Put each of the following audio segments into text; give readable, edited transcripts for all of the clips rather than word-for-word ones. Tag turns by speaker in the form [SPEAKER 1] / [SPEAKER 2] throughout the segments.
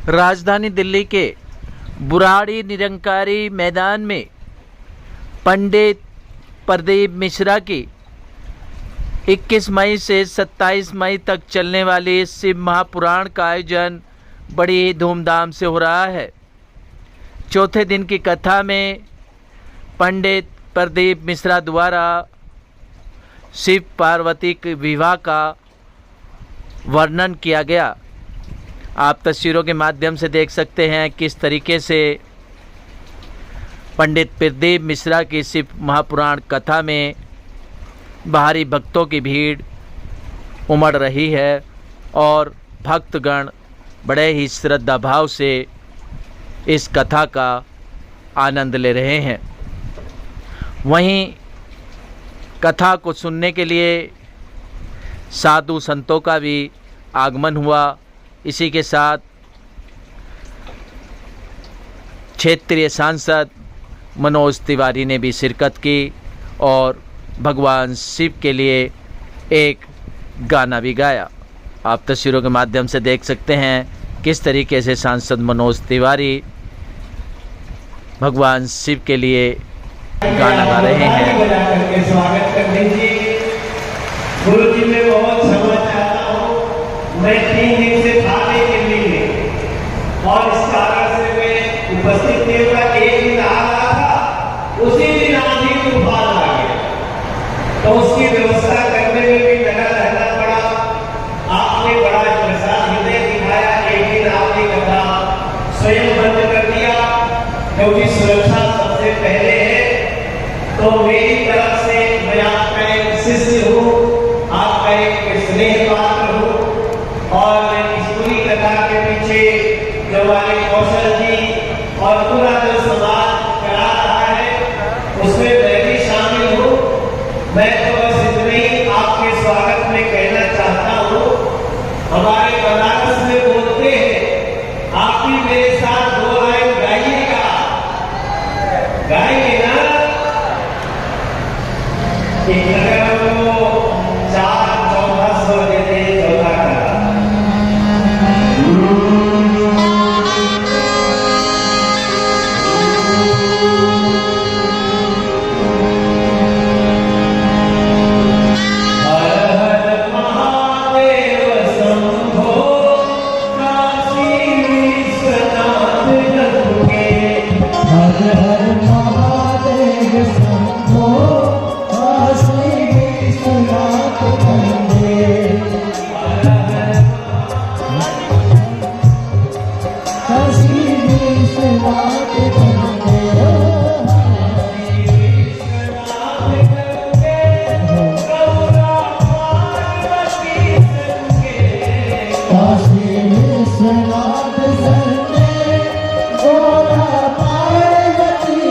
[SPEAKER 1] राजधानी दिल्ली के बुराड़ी निरंकारी मैदान में पंडित प्रदीप मिश्रा की 21 मई से 27 मई तक चलने वाली शिव महापुराण का आयोजन बड़ी धूमधाम से हो रहा है। चौथे दिन की कथा में पंडित प्रदीप मिश्रा द्वारा शिव पार्वती के विवाह का वर्णन किया गया। आप तस्वीरों के माध्यम से देख सकते हैं किस तरीके से पंडित प्रदीप मिश्रा की शिव महापुराण कथा में बाहरी भक्तों की भीड़ उमड़ रही है और भक्तगण बड़े ही श्रद्धा भाव से इस कथा का आनंद ले रहे हैं। वहीं कथा को सुनने के लिए साधु संतों का भी आगमन हुआ। इसी के साथ क्षेत्रीय सांसद मनोज तिवारी ने भी शिरकत की और भगवान शिव के लिए एक गाना भी गाया। आप तस्वीरों के माध्यम से देख सकते हैं किस तरीके से सांसद मनोज तिवारी भगवान शिव के लिए गाना गा रहे हैं।
[SPEAKER 2] स्वागत कर दीजिए। गुरु जी मैं बहुत क्षमा चाहता हूँ, मैं 3 दिन से था नहीं दिल्ली में और इस कारण से मैं उपस्थित नहीं हुआ। एक दिन आ रहा था, उसी दिन आंधी तूफान आ गया, तो उसकी व्यवस्था करने में भी लगा रहना पड़ा। आपने बड़ा प्रसाद हृदय दिखाया। एक दिन आपने कथा स्वयं बंद कर दिया क्योंकि सुरक्षा सबसे पहले है। तो मेरी तरफ से मैं आपका एक शिष्य हूँ, आपका एक स्नेह पात्र हूँ और मैं इस पूरी कथा के पीछे जो हमारे कौशल जी और पूरा जो समाज करा रहा है उसमें मैं भी शामिल हूँ। मैं तो बस इतना ही आपके स्वागत में कहना चाहता हूँ। हमारे बनारस में बोलते हैं, आप भी मेरे साथ 2 लाइन गाइएगा, गाएंगे ना? अगर हमको 4 चौथा स्वर देते चौथा करा। हर हर महादेव शंभो काशी विश्वनाथ गंगे।
[SPEAKER 3] हर हर महादेव शंभो काशी विश्वनाथ गंगे। काशी विश्वनाथ गंगे। काशी विश्वनाथ संगे गौरा पार्वती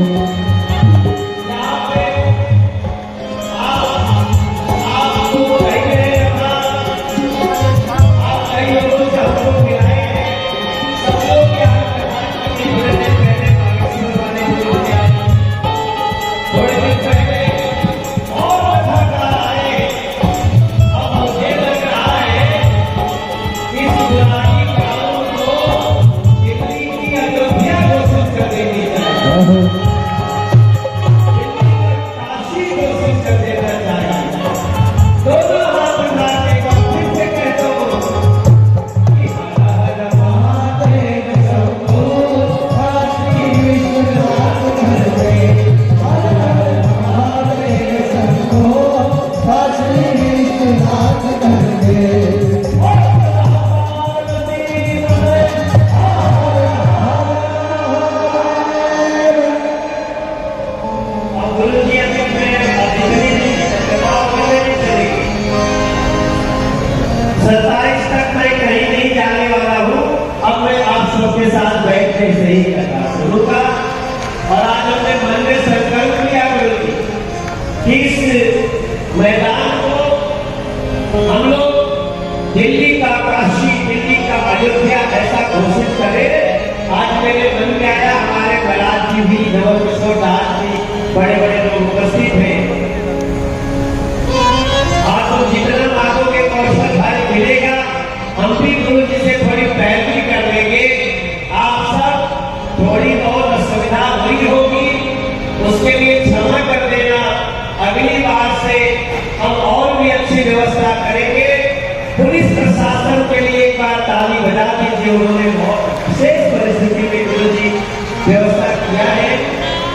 [SPEAKER 2] यहाँ पे आपको कई गए आप कई लोगों से हमको मिलाए हैं सब लोग यहाँ थोड़े दिन पहले पाकिस्तान वाले लोग थोड़े दिन पहले और बता रहा है अब मुझे लग रहा है इस पुरानी कानून को दिल्ली की अयोध्या घोषित कर देनी चाहिए काशी घोषित कर देना चाहिए दोनों हाथ उठा के फिर से कहता हूँ कि हर हर महादेव शंभो काशी विश्वनाथ कर दे
[SPEAKER 3] हर हर महादेव शंभो काशी विश्वनाथ कर दे
[SPEAKER 2] गुरु जी अभी मैं अधिकारी दबाव करने नहीं चलेगी 27 तक मैं कहीं नहीं जाने वाला हूँ अब मैं आप सबके साथ बैठने से ही करना शुरू का और आज हमने मन में संकल्प किया गुरु जी कि इस मैदान को हम लोग दिल्ली का काशी दिल्ली का अयोध्या ऐसा घोषित करें आज मेरे मन में आया हमारे प्रहलाद जी भी नवकिशोर दास जी बड़े बड़े लोग उपस्थित हैं आज तो जितना मांगोगे कौशल भारी मिलेगा हम भी गुरु जी से थोड़ी पैरवी कर लेंगे आप सब थोड़ी बहुत असुविधा हुई होगी उसके लिए क्षमा कर देना अगली बार से हम और भी अच्छी व्यवस्था करेंगे पुलिस प्रशासन के लिए एक बार ताली बजा दीजिए उन्होंने बहुत विशेष परिस्थिति में गुरु जी व्यवस्था किया है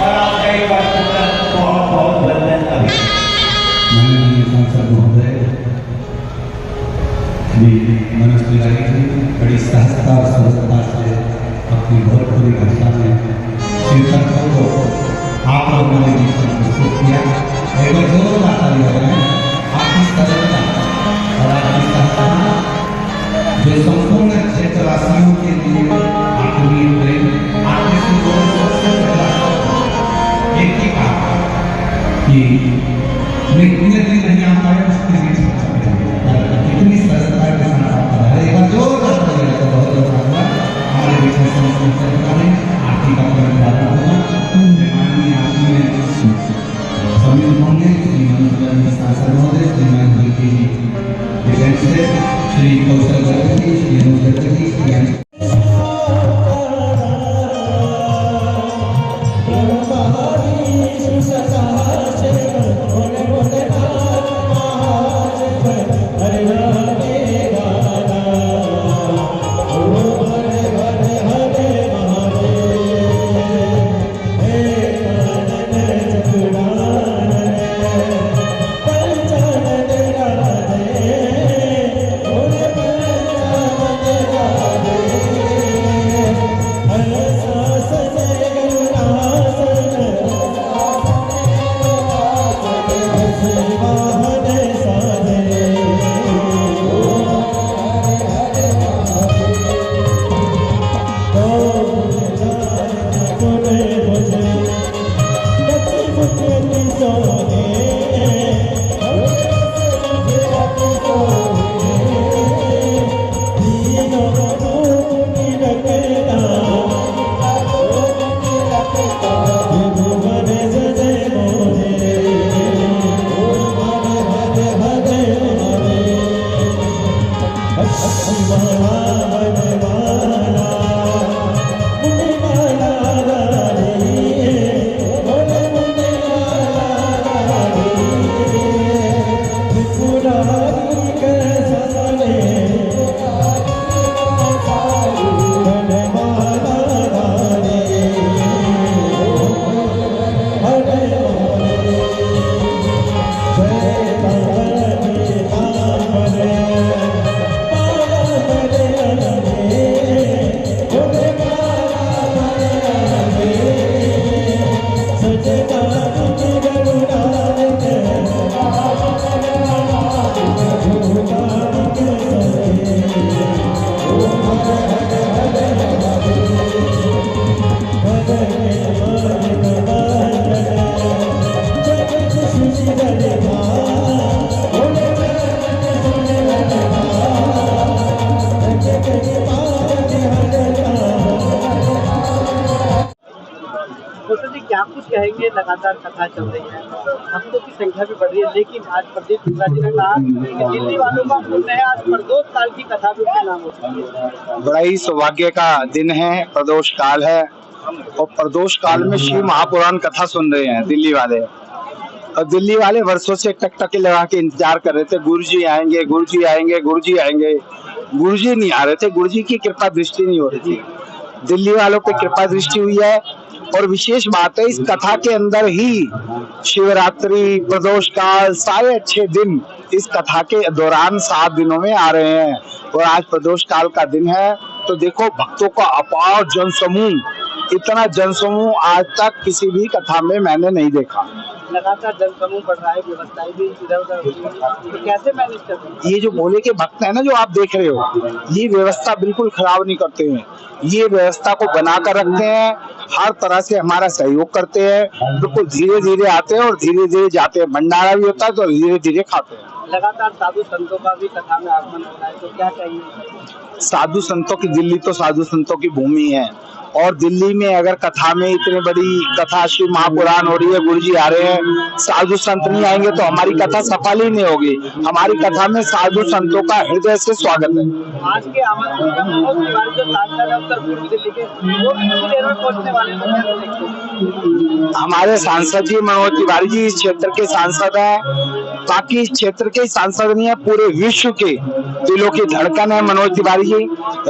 [SPEAKER 2] और आपका एक बार बहुत बहुत वंदन अभी
[SPEAKER 4] माननीय सांसद महोदय जी मनोज तिवारी जी बड़ी सहजता और सरलता से अपनी भोजपुरी भाषा में कीर्तन को आप लोगों ने भी प्रस्तुत किया एक बार जोरदार ताली बजाएं आपकी सरलता और आपकी सहजता जो संपूर्ण क्षेत्रवासियों के लिए आत्मीय प्रेम आपने सबसे पहला एक ही कहा कि मैं इतने दिन नहीं आ पाया उसके लिए इतनी सरलता के साथ आप कर रहे हैं एक बार जोरदार ताली बजाएं बहुत बहुत धन्यवाद हमारे बीच में समस्त में आरती का कार्यक्रम होगा माननीय आत्मीय सभी होंगे श्री मनोज सांसद महोदय श्रीमान जी श्री कौशल गणपति श्री अनुज गणपति श्री
[SPEAKER 3] हरे
[SPEAKER 5] से लगातार कथा चल रही है, भक्तों की संख्या भी बढ़ रही है, लेकिन आज प्रदीप मिश्रा जी ने कहा कि दिल्ली वालों का पुण्य है, आज प्रदोष काल की कथा भी उनके नाम हो चुकी है।
[SPEAKER 6] बड़ा ही सौभाग्य का दिन है, प्रदोष काल है और प्रदोष काल में शिव महापुराण कथा सुन रहे हैं दिल्ली वाले। और दिल्ली वाले वर्षों से टकटकी लगा के इंतजार कर रहे थे, गुरुजी आएंगे, गुरुजी आएंगे, गुरुजी आएंगे। गुरुजी नहीं आ रहे थे, गुरुजी की कृपा दृष्टि नहीं हो रही थी। दिल्ली वालों पे कृपा दृष्टि हुई है। और विशेष बात है, इस कथा के अंदर ही शिवरात्रि, प्रदोष काल, सारे अच्छे दिन इस कथा के दौरान 7 दिनों में आ रहे हैं। और आज प्रदोष काल का दिन है, तो देखो भक्तों का अपार जनसमूह, इतना जनसमूह आज तक किसी भी कथा में मैंने नहीं देखा।
[SPEAKER 5] लगातार जनसमूह बढ़ रहा है, व्यवस्थाएं भी इधर उधर हो रही हैं, तो कैसे मैनेज कर रहे हैं?
[SPEAKER 6] ये जो भोले के भक्त है ना, जो आप देख रहे हो, ये व्यवस्था बिल्कुल खराब नहीं करते हैं। ये व्यवस्था को बना कर रखते हैं, हर तरह से हमारा सहयोग करते हैं, बिल्कुल धीरे धीरे आते हैं और धीरे धीरे जाते हैं। भंडारा भी होता है तो धीरे धीरे खाते हैं।
[SPEAKER 5] लगातार साधु संतों का भी कथा में आगमन हो रहा है, तो क्या चाहिए?
[SPEAKER 6] साधु संतों की, दिल्ली तो साधु संतों की भूमि है। और दिल्ली में अगर कथा में इतनी बड़ी कथा शिव महापुराण हो रही है, गुरुजी आ रहे हैं, साधु संत नहीं आएंगे तो हमारी कथा सफल ही नहीं होगी। हमारी कथा में साधु संतों का हृदय से स्वागत है।
[SPEAKER 5] आज के आमंत्रण का मनोज तिवारी जो सांसद है उत्तर पूर्वी दिल्ली के, वो भी कुछ देर में पहुंचने वाले हैं, तो क्या देखते हैं?
[SPEAKER 6] हमारे सांसद जी मनोज तिवारी जी इस क्षेत्र के सांसद हैं, बाकी इस क्षेत्र के सांसद नहीं है, पूरे विश्व के दिलों की धड़कन है मनोज तिवारी जी।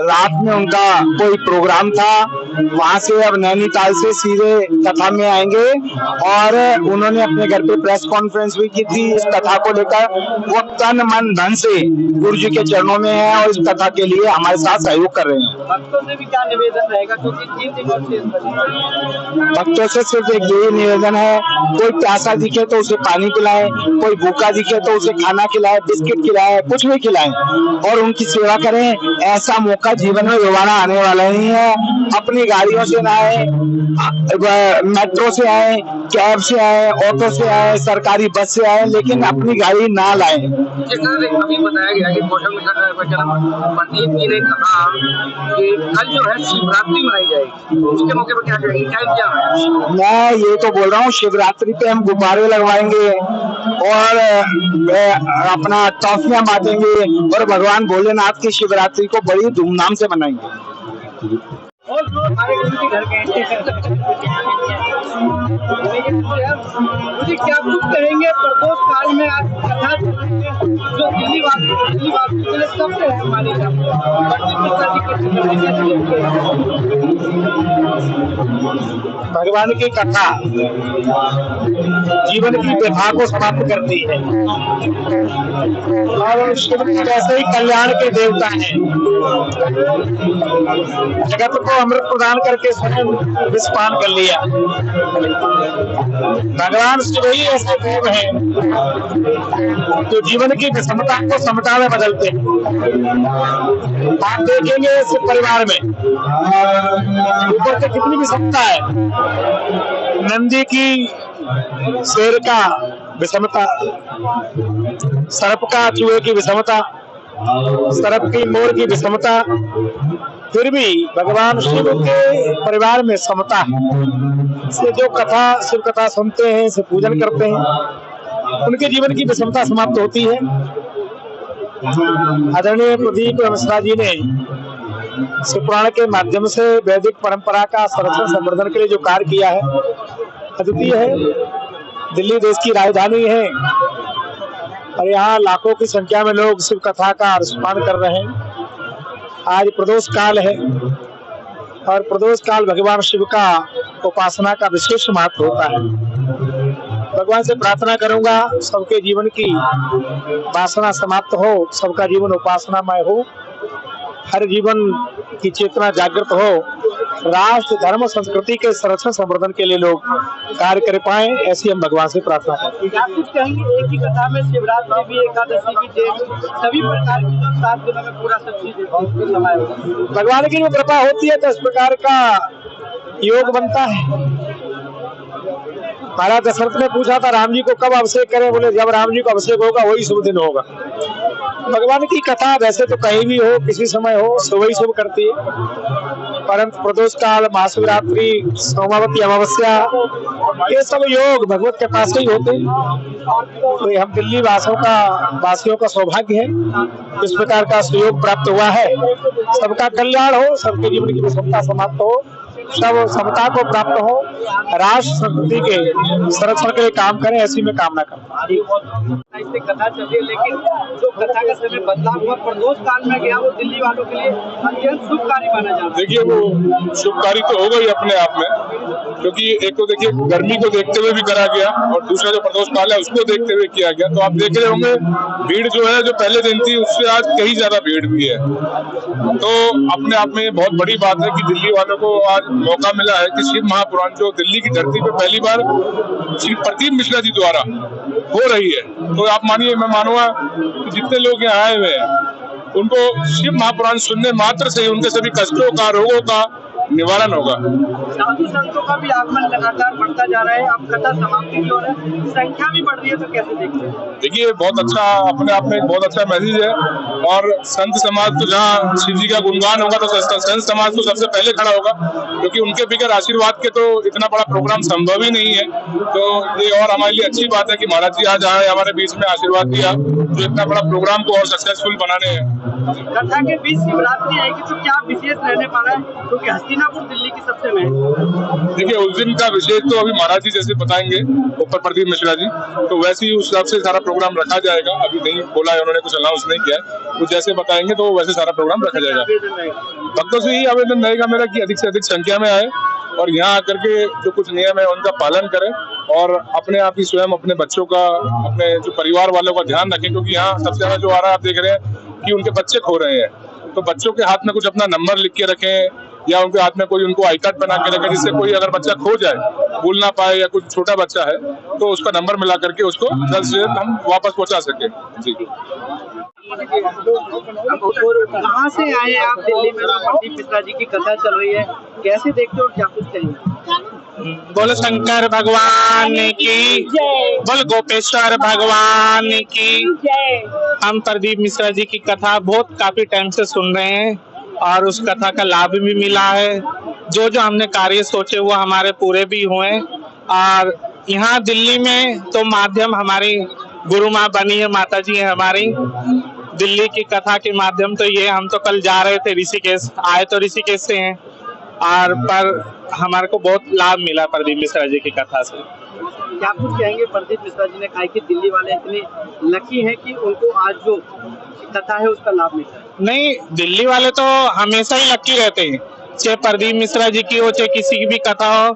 [SPEAKER 6] रात में उनका कोई प्रोग्राम था, वहां से अब नैनीताल से सीधे कथा में आएंगे। और उन्होंने अपने घर पे प्रेस कॉन्फ्रेंस भी की थी इस कथा को लेकर। वो तन मन धन से गुरु जी के चरणों में है और इस कथा के लिए हमारे साथ सहयोग कर रहे हैं।
[SPEAKER 5] भक्तों से भी क्या निवेदन रहेगा, क्योंकि 3 दिनों से
[SPEAKER 6] भक्तों से सिर्फ एक यही निवेदन है, कोई प्यासा दिखे तो उसे पानी पिलाए, कोई भूखा दिखे तो उसे खाना खिलाए, बिस्किट खिलाए, कुछ भी खिलाए और उनकी सेवा करें। ऐसा मौका जीवन में दोबारा आने वाला नहीं है। अपनी गाड़ियों से ना आए, मेट्रो से आए, कैब से आए, ऑटो से आए, सरकारी बस से आए, लेकिन अपनी गाड़ी ना लाए।
[SPEAKER 5] अभी बताया गया कि मौसम पंडित जी ने कहा कि कल जो है शिवरात्रि मनाई जाएगी, उसके मौके पर क्या करेंगे, टाइम क्या है?
[SPEAKER 6] मैं ये तो बोल रहा हूँ, शिवरात्रि पे हम गुब्बारे लगवाएंगे और अपना टॉफियां बांटेंगे और भगवान भोलेनाथ की शिवरात्रि को बड़ी धूमधाम से मनाएंगे।
[SPEAKER 5] और जो हमारे घर के मुझे क्या कुछ कहेंगे प्रदोष काल में आज कथा जो दिल्ली वासियों के लिए सबसे है हमारी
[SPEAKER 6] भगवान की कथा जीवन की व्यथा को समाप्त करती है और शिव कैसे ही कल्याण के देवता हैं। जगत को अमृत प्रदान करके स्वयं विषपान कर लिया। भगवान शिव ही ऐसे देव हैं जो जीवन की विषमता को समता में बदलते हैं। आप देखेंगे इस परिवार में ऊपर से कितनी विषमता है। नंदी की, शेर का विषमता, सर्प का चूहे की विषमता, सर्प की मोर की विषमता, फिर भी भगवान शिव के परिवार में समता है। से जो कथा शिव कथा सुनते हैं, से पूजन करते हैं, उनके जीवन की विषमता समाप्त होती है। आदरणीय प्रदीप मिश्रा जी ने शिव पुराण के माध्यम से वैदिक परंपरा का संरक्षण संवर्धन के लिए जो कार्य किया है अद्वितीय है। दिल्ली देश की राजधानी है और यहाँ लाखों की संख्या में लोग शिव कथा का अनुष्ठान कर रहे हैं। आज प्रदोष काल है और प्रदोष काल भगवान शिव का उपासना का विशेष महत्व होता है। भगवान से प्रार्थना करूंगा सबके जीवन की वासना समाप्त हो, सबका जीवन उपासनामय हो, हर जीवन की चेतना जागृत हो, राष्ट्र धर्म संस्कृति के संरक्षण संवर्धन के लिए लोग कार्य कर पाए, ऐसी हम भगवान से प्रार्थना करते हैं।
[SPEAKER 5] आप कुछ कहेंगे, एक ही कथा में शिवरात्रि भी, एकादशी भी, सभी प्रकार की जो 7 दिनों में पूरा सब चीज समय होगा।
[SPEAKER 6] भगवान की जो कृपा होती है तो इस प्रकार का योग बनता है। महाराज दशरथ ने पूछा था राम जी को कब अभिषेक करें, बोले जब राम जी को अभिषेक होगा वही शुभ दिन होगा। भगवान की कथा वैसे तो कहीं भी हो, किसी समय हो, वही शुभ करती है। परंतु प्रदोष काल, महाशिवरात्रि, सोमावती अमावस्या ये सब योग भगवत के पास ही होते हैं। तो ये हम दिल्ली वासियों का सौभाग्य है, इस प्रकार का सहयोग प्राप्त हुआ है। सबका कल्याण हो, सबके जीवन की विषमता समाप्त हो, सब समता को प्राप्त हो, राष्ट्र संस्कृति के संरक्षण के लिए काम करें, ऐसी मैं कामना करता हूँ।
[SPEAKER 5] इससे कथा चल रही है, लेकिन जो कथा का समय बदलाव हुआ प्रदोष काल में गया, वो दिल्ली वालों के लिए अत्यंत शुभकारी माना जाता है।
[SPEAKER 7] देखिए वो शुभकारी तो होगा ही अपने आप में, क्योंकि एक तो देखिए गर्मी को देखते हुए भी करा गया और दूसरा जो प्रदोष काल है उसको देखते हुए किया गया। तो आप देख रहे होंगे भीड़ जो है जो पहले दिन थी उससे आज कहीं ज्यादा भीड़ भी है। तो अपने आप में बहुत बड़ी बात है कि दिल्ली वालों को आज मौका मिला है कि शिव महापुराण जो दिल्ली की धरती पे पहली बार श्री प्रदीप मिश्रा जी द्वारा हो रही है। तो आप मानिए, मैं मानूंगा कि जितने लोग यहाँ आए हुए हैं उनको शिव महापुराण सुनने मात्र से ही उनके सभी कष्टों का, रोगों का निवारण होगा।
[SPEAKER 5] साधु संतों का भी आगमन लगातार बढ़ता जा रहा है, अब कथा समाप्ति की ओर है, संख्या भी बढ़ रही है, तो कैसे देखते हैं?
[SPEAKER 7] देखिए बहुत अच्छा, अपने आप में एक बहुत अच्छा मैसेज है। और संत समाज तो जहाँ शिव जी का गुणगान होगा तो संत समाज तो सबसे पहले खड़ा होगा, क्योंकि उनके बगैर आशीर्वाद के तो इतना बड़ा प्रोग्राम संभव ही नहीं है। तो ये और हमारे लिए अच्छी बात है कि महाराज जी आज आए, हमारे बीच में आशीर्वाद दिया, जो इतना बड़ा प्रोग्राम को और सक्सेसफुल बनाने हैं।
[SPEAKER 5] कथा के बीच शिवरात्रि आएगी तो क्या विशेष रहने वाला है, क्योंकि हस्तिनापुर दिल्ली की सबसे महत्वपूर्ण।
[SPEAKER 7] देखिए उस दिन का विशेष तो अभी महाराज जी जैसे बताएंगे, ऊपर प्रदीप मिश्रा जी, तो वैसे ही उस हिसाब से सारा प्रोग्राम रखा जाएगा। अभी नहीं बोला है उन्होंने, कुछ अनाउंस नहीं किया है, वो जैसे बताएंगे तो वैसे सारा प्रोग्राम रखा जाएगा। भक्तों से ही आवेदन रहेगा मेरा कि अधिक से अधिक संख्या में आए और यहाँ आकर के जो कुछ नियम है उनका पालन करें और अपने आप ही स्वयं अपने बच्चों का, अपने जो परिवार वालों का ध्यान रखें, क्योंकि यहाँ सबसे ज्यादा जो आ रहा है आप देख रहे हैं कि उनके बच्चे खो रहे हैं। तो बच्चों के हाथ में कुछ अपना नंबर लिख के रखें या उनके हाथ में कोई उनको आई कार्ड बना के रखें, जिससे कोई अगर बच्चा खो जाए, भूल ना पाए या कुछ छोटा बच्चा है तो उसका नंबर मिला करके उसको जल्द से जल्द हम वापस पहुंचा सके। जी
[SPEAKER 5] कहाँ से आए आप दिल्ली में? प्रदीप मिश्रा जी की कथा चल रही है, कैसे देखते हो और क्या कुछ कहेंगे?
[SPEAKER 6] बोल शंकर भगवान की जय, बोल गोपेश्वर भगवान की जय। हम प्रदीप मिश्रा जी की कथा बहुत काफी टाइम से सुन रहे हैं और उस कथा का लाभ भी मिला है। जो जो हमने कार्य सोचे वो हमारे पूरे भी हुए। और यहाँ दिल्ली में तो माध्यम हमारी गुरु माँ बनी है, माता जी है हमारी। दिल्ली की कथा के माध्यम तो ये, हम तो कल जा रहे थे ऋषिकेश, आए तो ऋषिकेश से हैं, और पर हमारे को बहुत लाभ मिला प्रदीप मिश्रा जी की कथा से।
[SPEAKER 5] क्या कुछ कहेंगे? प्रदीप मिश्रा जी ने कहा कि दिल्ली वाले इतने लकी हैं कि उनको आज जो कथा है उसका लाभ मिलता है।
[SPEAKER 6] नहीं, दिल्ली वाले तो हमेशा ही लकी रहते हैं, चाहे प्रदीप मिश्रा जी की हो चाहे किसी की भी कथा हो,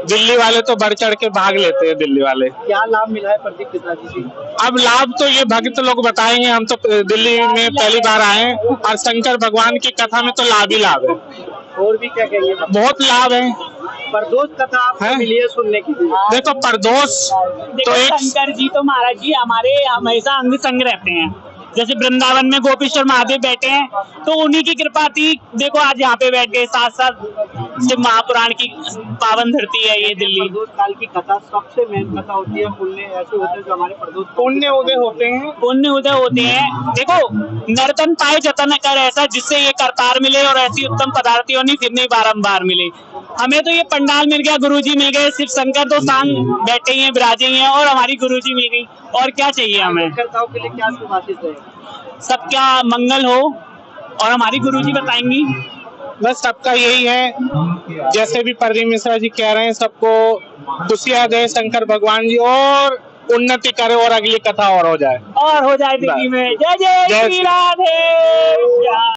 [SPEAKER 6] दिल्ली वाले तो बढ़ चढ़ के भाग लेते हैं। दिल्ली वाले
[SPEAKER 5] क्या लाभ मिला है प्रदीप मिश्रा जी से?
[SPEAKER 6] अब लाभ तो ये भक्त लोग बताएंगे, हम तो दिल्ली में पहली बार आए हैं और शंकर भगवान की कथा में तो लाभ ही लाभ है।
[SPEAKER 5] और भी क्या कहेंगे?
[SPEAKER 6] बहुत लाभ है।
[SPEAKER 5] प्रदोष कथा आपको मिली है सुनने की?
[SPEAKER 6] देखो प्रदोष तो एक
[SPEAKER 8] शंकर जी तो महाराज जी हमारे हमेशा अंग संग रहते हैं। जैसे वृंदावन में गोपेश्वर महादेव बैठे हैं तो उन्हीं की कृपा थी, देखो आज यहाँ पे बैठ गए। साथ साथ शिव महापुराण की पावन धरती है ये दिल्ली।
[SPEAKER 5] प्रदोष काल की कथा सबसे मेन कथा होती है, पुण्य ऐसे होते हैं जो हमारे प्रदोष
[SPEAKER 6] पुण्य उदय होते हैं,
[SPEAKER 8] पुण्य उदय होते हैं। देखो नर्तन पाए जतन कर ऐसा, जिससे ये करतार मिले और ऐसी उत्तम पदार्थियों नहीं फिर नहीं बारम्बार मिले। हमें तो ये पंडाल मिल गया, गुरुजी मिल गए, शिव शंकर तो सांग बैठे ही हैं, विराजे ही हैं, और हमारी गुरुजी मिल गई। और क्या चाहिए हमें?
[SPEAKER 5] करताओं के लिए क्या शुभ आशीष है?
[SPEAKER 8] सबका मंगल हो और हमारी गुरुजी बताएंगी।
[SPEAKER 6] बस सबका यही है, जैसे भी प्रदीप मिश्रा जी कह रहे हैं, सबको खुशियां दे शंकर भगवान जी और उन्नति करे और अगली कथा और हो जाए
[SPEAKER 8] दिल्ली में। जय जय श्री राधे।